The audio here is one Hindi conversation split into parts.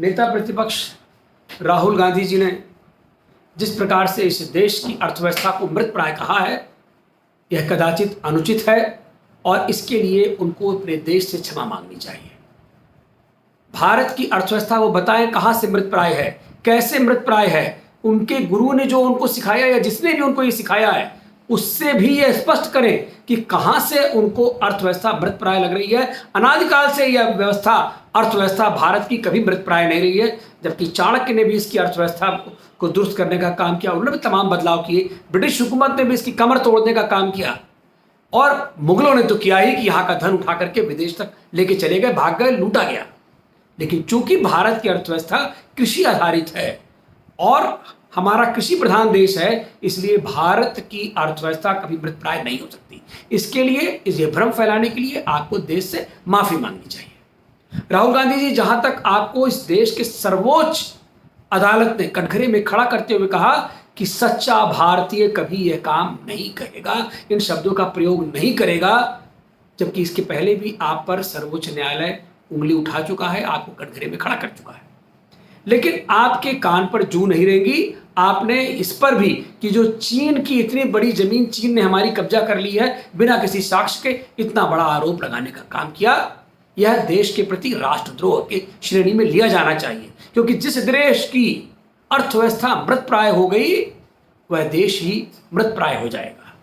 नेता प्रतिपक्ष राहुल गांधी जी ने जिस प्रकार से इस देश की अर्थव्यवस्था को मृतप्राय कहा है, यह कदाचित अनुचित है और इसके लिए उनको अपने देश से क्षमा मांगनी चाहिए। भारत की अर्थव्यवस्था वो बताएं कहां से मृतप्राय है, कैसे मृतप्राय है। उनके गुरु ने जो उनको सिखाया या जिसने भी उनको ये सिखाया है, उससे भी ये स्पष्ट करें कि कहां से उनको अर्थव्यवस्था मृतप्राय लग रही है। अनादिकाल से यह व्यवस्था अर्थव्यवस्था भारत की कभी मृतप्राय नहीं रही है, जबकि चाणक्य ने भी इसकी अर्थव्यवस्था को दुरुस्त करने का काम किया। उन्होंने भी तमाम बदलाव किए। ब्रिटिश हुकूमत ने भी इसकी कमर तोड़ने का काम किया और मुगलों ने तो किया ही कि यहाँ का धन उठा करके विदेश तक लेके चले गए, भाग गए, लूटा गया। लेकिन चूंकि भारत की अर्थव्यवस्था कृषि आधारित है और हमारा कृषि प्रधान देश है, इसलिए भारत की अर्थव्यवस्था कभी मृतप्राय नहीं हो सकती। इसके लिए इस भ्रम फैलाने के लिए आपको देश से माफी मांगनी चाहिए। राहुल गांधी जी, जहां तक आपको इस देश के सर्वोच्च अदालत ने कटघरे में खड़ा करते हुए कहा कि सच्चा भारतीय कभी यह काम नहीं करेगा, इन शब्दों का प्रयोग नहीं करेगा, जबकि इसके पहले भी आप पर सर्वोच्च न्यायालय उंगली उठा चुका है, आपको कटघरे में खड़ा कर चुका है। लेकिन आपके कान पर जू नहीं रहेंगी। आपने इस पर भी कि जो चीन की इतनी बड़ी जमीन चीन ने हमारी कब्जा कर ली है, बिना किसी साक्ष्य के इतना बड़ा आरोप लगाने का काम किया। यह देश के प्रति राष्ट्रद्रोह की श्रेणी में लिया जाना चाहिए, क्योंकि जिस देश की अर्थव्यवस्था मृतप्राय हो गई, वह देश ही मृतप्राय हो जाएगा।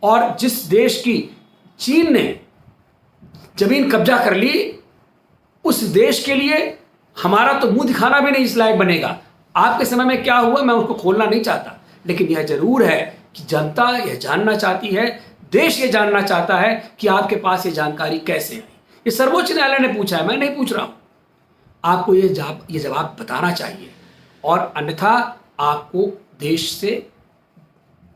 और जिस देश की चीन ने जमीन कब्जा कर ली, उस देश के लिए हमारा तो मुंह दिखाना भी नहीं इस लायक बनेगा। आपके समय में क्या हुआ मैं उसको खोलना नहीं चाहता, लेकिन यह जरूर है कि जनता यह जानना चाहती है, देश यह जानना चाहता है कि आपके पास ये जानकारी कैसे आई। ये सर्वोच्च न्यायालय ने पूछा है, मैं नहीं पूछ रहा हूं। आपको ये जवाब बताना चाहिए, और अन्यथा आपको देश से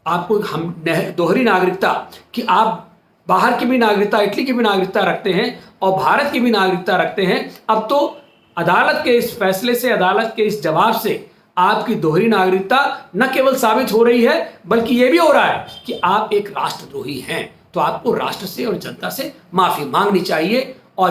आपको हम दोहरी नागरिकता कि आप बाहर की भी नागरिकता, इटली की भी नागरिकता रखते हैं और भारत की भी नागरिकता रखते हैं। अब तो अदालत के इस फैसले से, अदालत के इस जवाब से आपकी दोहरी नागरिकता न केवल साबित हो रही है, बल्कि यह भी हो रहा है कि आप एक राष्ट्रद्रोही हैं। तो आपको राष्ट्र से और जनता से माफी मांगनी चाहिए